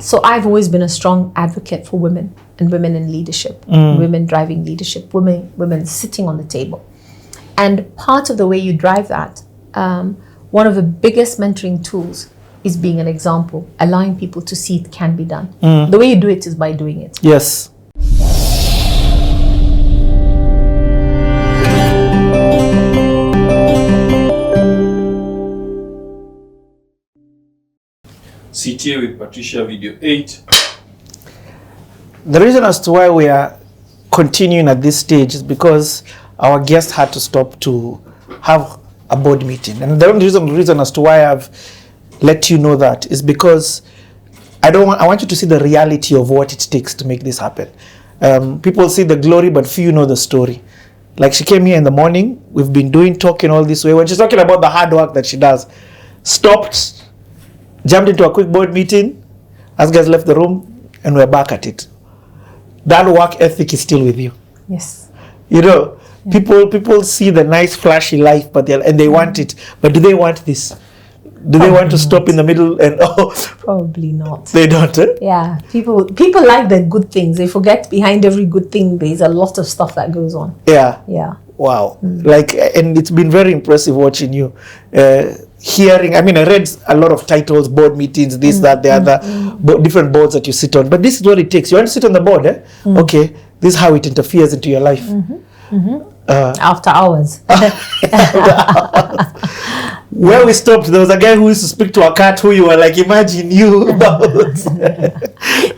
So I've always been a strong advocate for women and women in leadership, women driving leadership, women sitting on the table. And part of the way you drive that, one of the biggest mentoring tools is being an example, allowing people to see it can be done. The way you do it is by doing it. Yes. CTA with Patricia, video 8. The reason as to why we are continuing at this stage is because our guest had to stop to have a board meeting. And the only reason as to why I've let you know that is because I want you to see the reality of what it takes to make this happen. People see the glory, but few know the story. Like, she came here in the morning, we've been talking all this way. When she's talking about the hard work that she does, stopped, jumped into a quick board meeting, as guys left the room, and we're back at it. That work ethic is still with you. Yes. You know, people see the nice flashy life, but they want it. But do they want this? Do they want to stop in the middle and Probably not. They don't, eh? Yeah. People like the good things. They forget behind every good thing there's a lot of stuff that goes on. Yeah. Yeah. Wow. Like, and it's been very impressive watching you. Hearing, I read a lot of titles, board meetings, this, that, the other, different boards that you sit on. But this is what it takes. You want to sit on the board, eh? Okay, this is how it interferes into your life. After hours. Where we stopped, there was a guy who used to speak to a cat who you were like, imagine you about.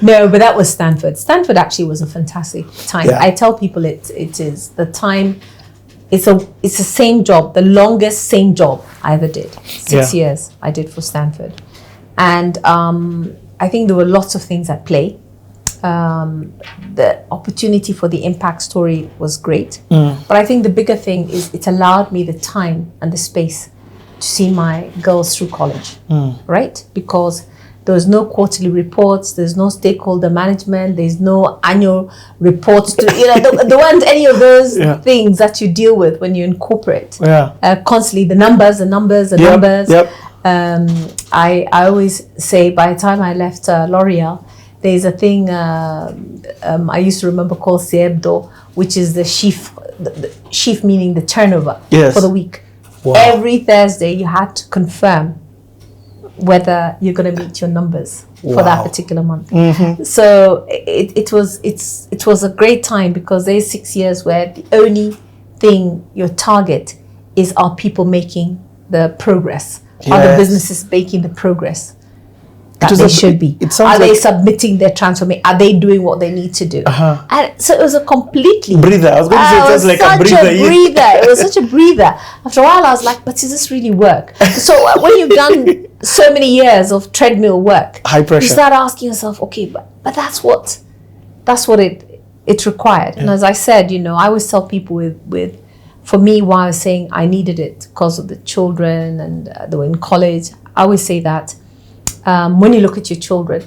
No, but that was Stanford. Stanford actually was a fantastic time. Yeah. I tell people it is the time. It's the same job, the longest same job I ever did. 6 years I did for Stanford. And I think there were lots of things at play. The opportunity for the impact story was great. But I think the bigger thing is it allowed me the time and the space to see my girls through college, right? Because there was no quarterly reports, there's no stakeholder management, there's no annual reports to, there weren't any of those things that you deal with when you're in corporate. Constantly the numbers. Yep. I always say by the time I left L'Oreal, there's a thing I used to remember called Siebdo, which is the sheaf meaning the turnover for the week. Wow. Every Thursday you had to confirm whether you're going to meet your numbers for that particular month. So it was a great time because there's 6 years where the only thing your target is, are people making the progress? Are the businesses making the progress that they should be? Are they submitting their transformation? Are they doing what they need to do? And so it was a completely breather. I was going to say it was like a breather. It was such a breather. After a while, I was like, but does this really work? So when you've done so many years of treadmill work, high pressure, you start asking yourself, okay, but that's what it required. And as I said, I always tell people with for me, why I was saying I needed it because of the children and they were in college. I always say that when you look at your children,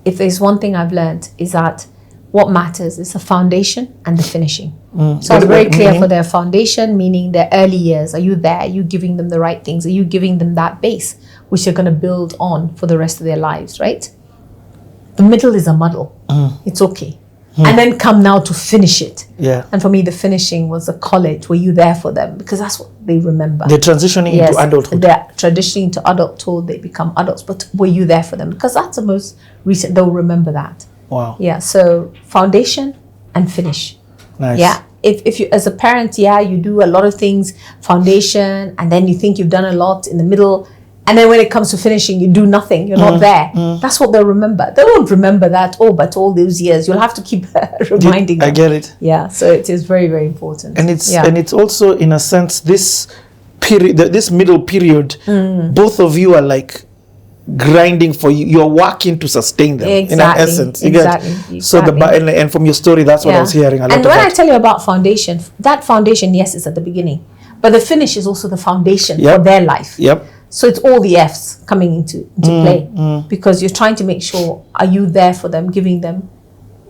if there's one thing I've learned is that what matters is the foundation and the finishing. So I was very clear for their foundation, meaning their early years. Are you there? Are you giving them the right things? Are you giving them that base which they're going to build on for the rest of their lives, right? The middle is a muddle. It's okay. And then come now to finish it. And for me, the finishing was the college. Were you there for them? Because that's what they remember. They're transitioning into adulthood. They're transitioning to adulthood. They become adults. But were you there for them? Because that's the most recent. They'll remember that. Wow. Yeah. So foundation and finish. Nice. Yeah. If you, as a parent, you do a lot of things, foundation, and then you think you've done a lot in the middle. And then when it comes to finishing, you do nothing. You're not there. That's what they'll remember. They won't remember that, but all those years, you'll have to keep reminding them. I get it. Yeah, so it is very, very important. And it's also, in a sense, this period, this middle period, both of you are like grinding for you. You're working to sustain them, in an essence. Exactly. So and from your story, that's what I was hearing a lot. And when I tell you about foundation, that foundation, yes, is at the beginning. But the finish is also the foundation for their life. So it's all the F's coming into play because you're trying to make sure, are you there for them, giving them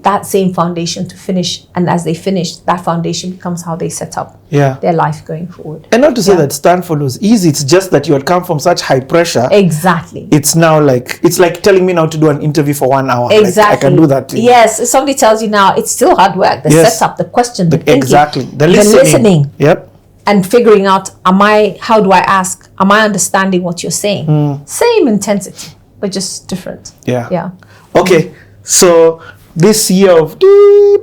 that same foundation to finish, and as they finish, that foundation becomes how they set up their life going forward. And not to say that Stanford was easy, it's just that you had come from such high pressure. Exactly. It's now like, it's like telling me now to do an interview for 1 hour. Exactly. Like, I can do that too. Yes, if somebody tells you now, it's still hard work. The setup, the question, the thinking, exactly. The listening. Yep. And figuring out, how do I ask? Am I understanding what you're saying? Same intensity, but just different. Yeah. Okay, so this year of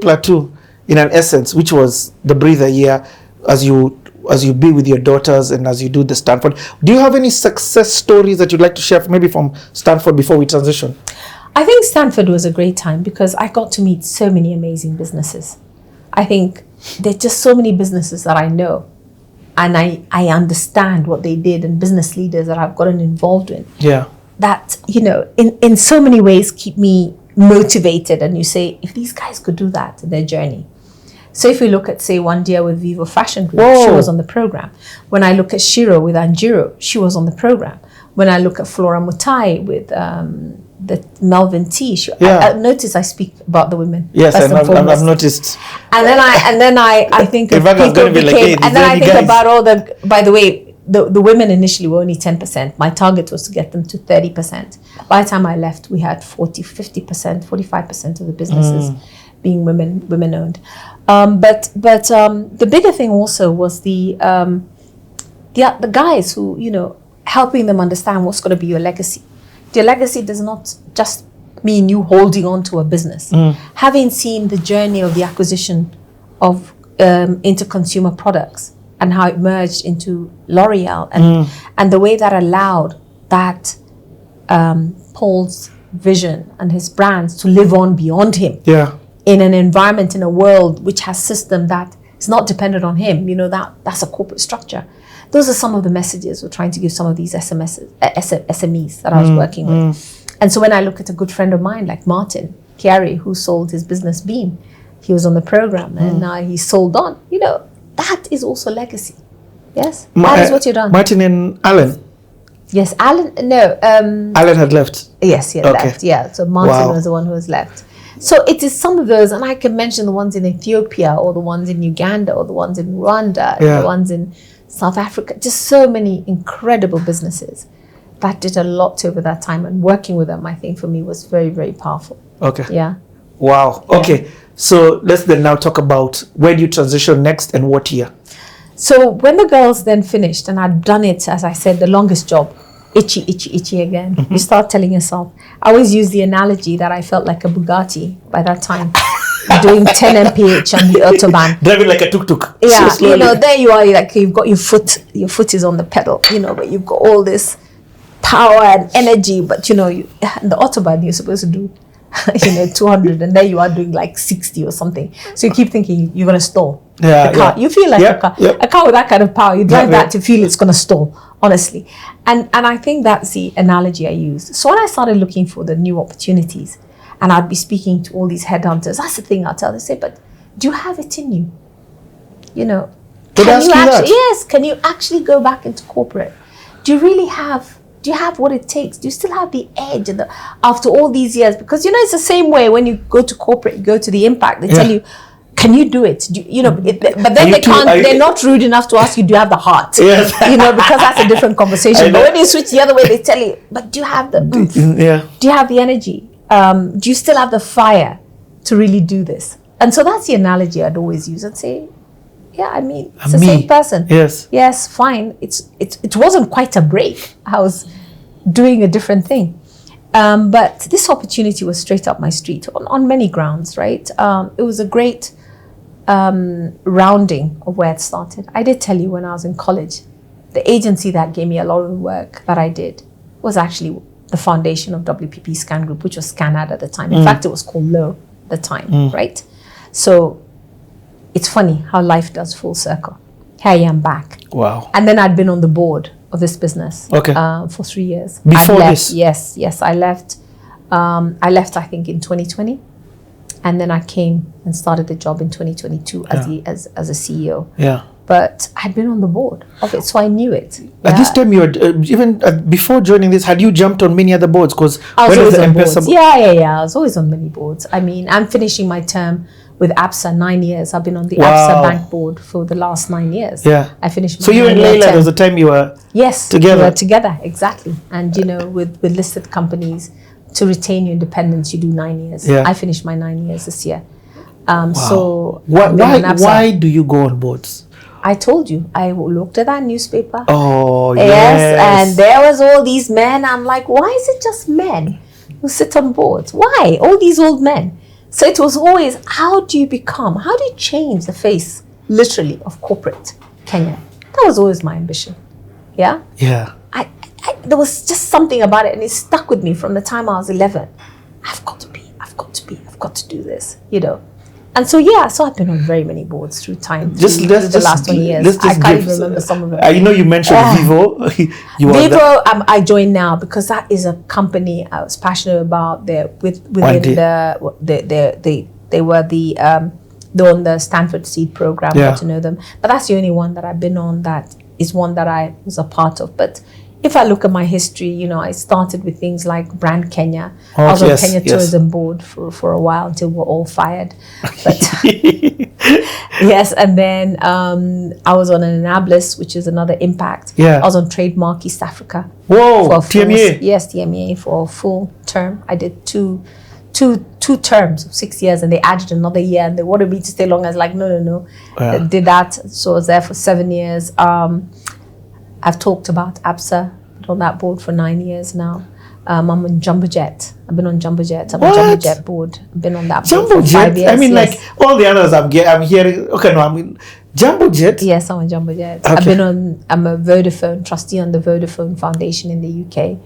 plateau, in an essence, which was the breather year, as you be with your daughters and as you do the Stanford, do you have any success stories that you'd like to share, maybe from Stanford, before we transition? I think Stanford was a great time because I got to meet so many amazing businesses. I think there's just so many businesses that I know, and I understand what they did, and business leaders that I've gotten involved in. Yeah. That, in so many ways keep me motivated, and you say, if these guys could do that in their journey. So if you look at, say, One Dear with Vivo Fashion Group, she was on the program. When I look at Shiro with Anjiro, she was on the program. When I look at Flora Mutai with the Melvin T, I notice I speak about the women. Yes, I've noticed. And then I think of people became, and then I think about all the, by the way, the women initially were only 10%. My target was to get them to 30%. By the time I left, we had 40, 50%, 45% of the businesses being women owned. But the bigger thing also was the guys who, helping them understand what's going to be your legacy. Your legacy does not just mean you holding on to a business. Having seen the journey of the acquisition of into consumer products, and how it merged into L'Oreal, and the way that allowed that Paul's vision and his brands to live on beyond him in an environment, in a world which has system that is not dependent on him. That's a corporate structure. Those are some of the messages we're trying to give some of these SMEs that I was working with. And so when I look at a good friend of mine like Martin Chiari, who sold his business Beam, he was on the program, and now he's sold on. That is also legacy. Yes, that is what you've done. Martin and Alan. Yes, Alan. No, Alan had left. Yes, he had left. Yeah, so Martin was the one who was left. So it is some of those, and I can mention the ones in Ethiopia, or the ones in Uganda, or the ones in Rwanda, the ones in South Africa. Just so many incredible businesses that did a lot over that time, and working with them, I think, for me was very, very powerful. Okay. Yeah. Wow. Okay. So let's then now talk about where do you transition next and what year? So when the girls then finished, and I'd done it, as I said, the longest job, itchy again. You start telling yourself. I always use the analogy that I felt like a Bugatti by that time, doing 10 mph on the Autobahn. Driving like a tuk-tuk. Yeah, so there you are, like you've got your foot is on the pedal, but you've got all this power and energy, but in the Autobahn you're supposed to do 200, and there you are doing like 60 or something. So you keep thinking you're going to stall the car. You feel like a car with that kind of power, you drive that to feel it's going to stall, honestly. And I think that's the analogy I used. So when I started looking for the new opportunities, and I'd be speaking to all these headhunters, that's the thing I'll tell them, say, but do you have it in you? Can you actually go back into corporate? Do you have what it takes? Do you still have the edge after all these years? Because, it's the same way when you go to corporate, you go to the impact, they tell you, can you do it? But then they're not rude enough to ask you, do you have the heart? Yes. Because that's a different conversation. But when you switch the other way, they tell you, but do you have the oomph? Yeah. Do you have the energy? Do you still have the fire to really do this? And so that's the analogy I'd always use. I'd say, it's the same person. Yes, fine. It wasn't quite a break. I was doing a different thing. But this opportunity was straight up my street on many grounds, right? It was a great rounding of where it started. I did tell you when I was in college, the agency that gave me a lot of the work that I did was actually the foundation of WPP Scan Group, which was ScanAd at the time. In fact, it was called Low at the time, right? So it's funny how life does full circle. Here I am back. Wow. And then I'd been on the board of this business for 3 years. Before this? Yes, I left. I left, I think, in 2020. And then I came and started the job in 2022 as a CEO. Yeah. but I'd been on the board of it, so I knew it. At this time, you were even before joining this, had you jumped on many other boards? Because I was always on boards. Yeah. I was always on many boards. I mean, I'm finishing my term with APSA 9 years. I've been on the APSA Bank board for the last 9 years. Yeah. I finished. So you and Leila, there was a time you were together. We were together, exactly. And with listed companies, to retain your independence, you do 9 years. Yeah. I finished my 9 years this year. Wow. So why do you go on boards? I told you, I looked at that newspaper. Oh, yes. And there was all these men. I'm like, why is it just men who sit on boards? Why? All these old men. So it was always, how do you change the face, literally, of corporate Kenya? That was always my ambition. Yeah? Yeah. There was just something about it, and it stuck with me from the time I was 11. I've got to do this, And so I've been on very many boards through time. The last 20 years. I can't even remember some of them. I know you mentioned Vivo. Vivo, I joined now because that is a company I was passionate about. They were on the Stanford Seed program. I got to know them, but that's the only one that I've been on. That is one that I was a part of. But if I look at my history, I started with things like Brand Kenya. I was on Kenya Tourism Board for a while until we're all fired. But yes, and then I was on an Annapolis, which is another impact. Yeah. I was on Trademark East Africa. Whoa, TMA. Yes, TMA for a full term. I did two terms of 6 years, and they added another year, and they wanted me to stay long. I was like, no. Yeah. I did that, so I was there for 7 years. I've talked about APSA, been on that board for 9 years now. I'm on Jumbo Jet. I've been on Jumbo Jet. I'm on Jumbo Jet board. I've been on that board for 5 years. I mean, like all the others I'm hearing. Okay, no, I mean Jumbo Jet. Yes, I'm on Jumbo Jet. Okay. I'm a Vodafone trustee on the Vodafone Foundation in the UK.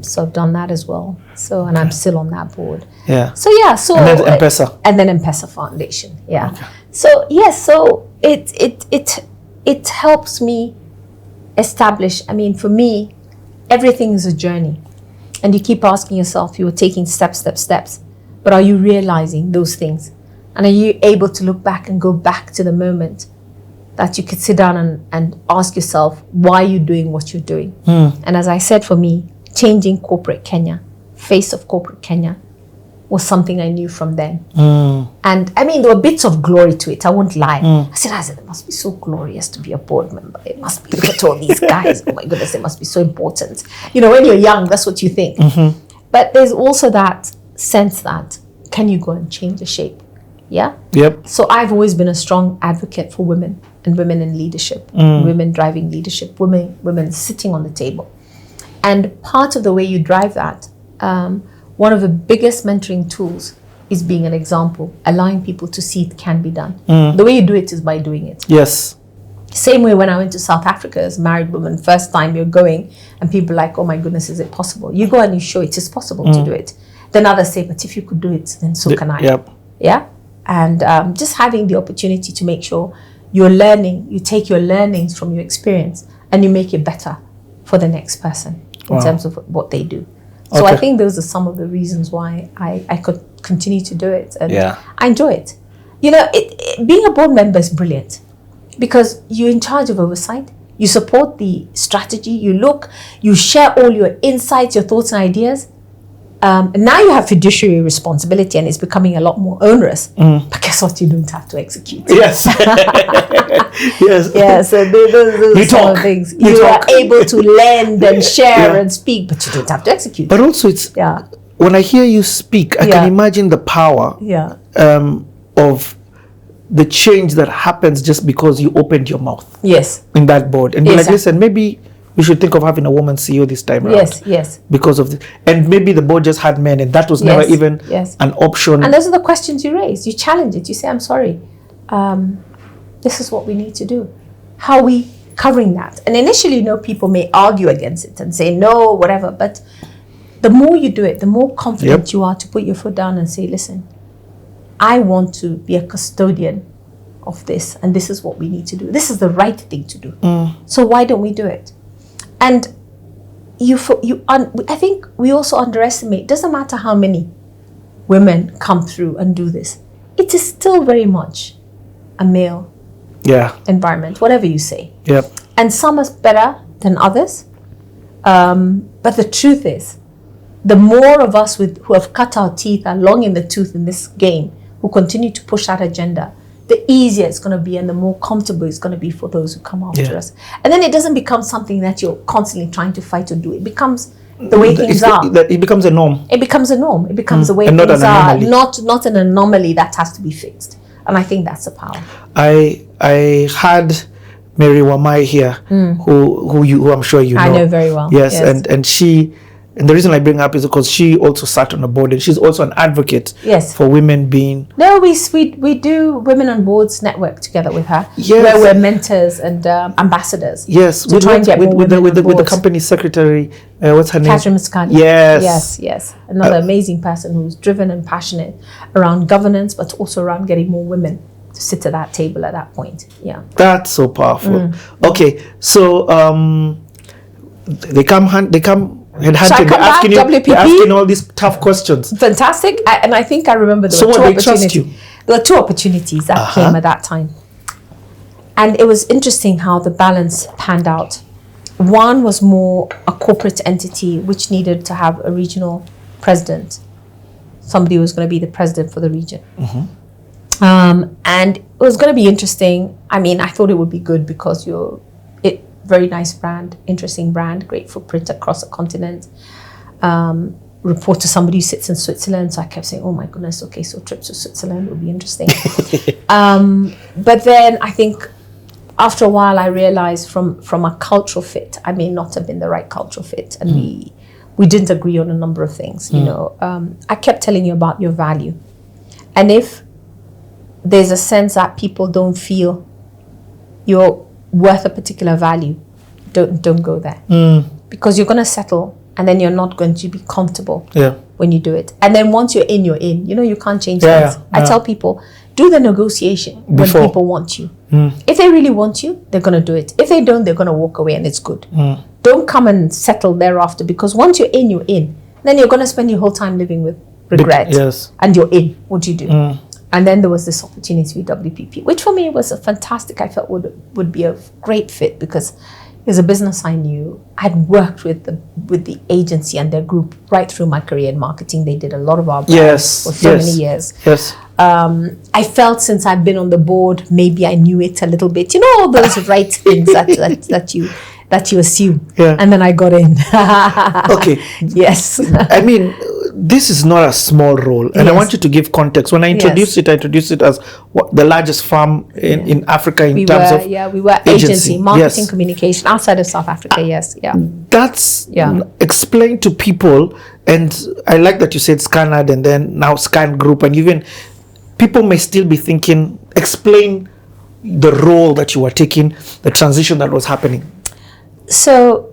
So I've done that as well. So, and I'm still on that board. Yeah. So and then MPESA. And then MPESA Foundation. Yeah. Okay. So so it helps me establish. I mean, for me, everything is a journey, and you keep asking yourself. You are taking steps, but are you realizing those things? And are you able to look back and go back to the moment that you could sit down and ask yourself why you're doing what you're doing? And as I said, for me, changing corporate Kenya, face of corporate Kenya, was something I knew from then. And I mean, there were bits of glory to it, I won't lie. I said, it must be so glorious to be a board member. It must be, look at all these guys. Oh my goodness, it must be so important. When you're young, that's what you think. But there's also that sense that, can you go and change the shape? Yeah? Yep. So I've always been a strong advocate for women and women in leadership, women driving leadership, women sitting on the table. And part of the way you drive that, one of the biggest mentoring tools is being an example, allowing people to see it can be done. The way you do it is by doing it. Yes. Same way when I went to South Africa as a married woman, first time you're going and people are like, oh my goodness, is it possible? You go and you show it is possible to do it. Then others say, but if you could do it, then so can I. Yep. Yeah. And just having the opportunity to make sure you're learning, you take your learnings from your experience and you make it better for the next person in terms of what they do. So I think those are some of the reasons why I could continue to do it. And I enjoy it. Being a board member is brilliant because you're in charge of oversight. You support the strategy. You share all your insights, your thoughts and ideas. And now you have fiduciary responsibility and it's becoming a lot more onerous. But guess what? You don't have to execute. Yes. Yes. Yeah, so those are some of the things. You are able to lend and share and speak, but you don't have to execute. But also it's, when I hear you speak, I can imagine the power of the change that happens just because you opened your mouth. Yes. In that board. And like listen, maybe we should think of having a woman CEO this time around. Yes. Because of this. And maybe the board just had men and that was never even an option. And those are the questions you raise. You challenge it. You say, I'm sorry. This is what we need to do. How are we covering that? And initially, people may argue against it and say, no, whatever. But the more you do it, the more confident you are to put your foot down and say, listen, I want to be a custodian of this. And this is what we need to do. This is the right thing to do. So why don't we do it? And I think we also underestimate, doesn't matter how many women come through and do this, it is still very much a male environment, whatever you say. Yep. And some are better than others. But the truth is, the more of us who have cut our teeth, are long in the tooth in this game, who continue to push that agenda, the easier it's going to be and the more comfortable it's going to be for those who come after us. And then it doesn't become something that you're constantly trying to fight or do. It becomes the way things are. It becomes a norm. It becomes a norm. It becomes the way things are. Not an anomaly that has to be fixed. And I think that's the power. I had Mary Wamai here, who I'm sure you know. I know very well. Yes. And she, and the reason I bring her up is because she also sat on a board and she's also an advocate for women being. No, we do Women on Boards network together with her. Yes. Where we're mentors and ambassadors. Yes, to try and get more women with the company secretary. What's her name? Catherine Muscani. Yes. Another amazing person who's driven and passionate around governance, but also around getting more women to sit at that table at that point. Yeah. That's so powerful. Okay, so they come headhunting. They're asking all these tough questions. Fantastic. And I think I remember there were two opportunities that came at that time. And it was interesting how the balance panned out. One was more a corporate entity which needed to have a regional president. Somebody who was going to be the president for the region. And it was going to be interesting. I mean, I thought it would be good because very nice brand, interesting brand, great footprint across the continent. Report to somebody who sits in Switzerland. So I kept saying, oh my goodness, okay, so trips to Switzerland would be interesting. But then I think after a while I realized from a cultural fit, I may not have been the right cultural fit. And we didn't agree on a number of things. You know, I kept telling you about your value. And if there's a sense that people don't feel you're worth a particular value, don't go there. Because you're going to settle and then you're not going to be comfortable when you do it. And then once you're in, you're in. You know, you can't change things. I tell people, do the negotiation when people want you. If they really want you, they're going to do it. If they don't, they're going to walk away and it's good. Don't come and settle thereafter, because once you're in, you're in. Then you're going to spend your whole time living with regret. And you're in. What do you do? And then there was this opportunity with WPP, which for me was a fantastic, I felt would be a great fit, because it's a business I knew. I'd worked with the agency and their group right through my career in marketing. They did a lot of our brands for so many years. I felt since I've been on the board, maybe I knew it a little bit. You know, all those right things that you assume. And then I got in. Okay. Yes. I mean, this is not a small role, and I want you to give context. When I introduced it, I introduced it as the largest firm in Africa in terms of we were agency, marketing, communication outside of South Africa. That's explain to people, and I like that you said Scanad and then now Scan Group, and even people may still be thinking, explain the role that you were taking, the transition that was happening. So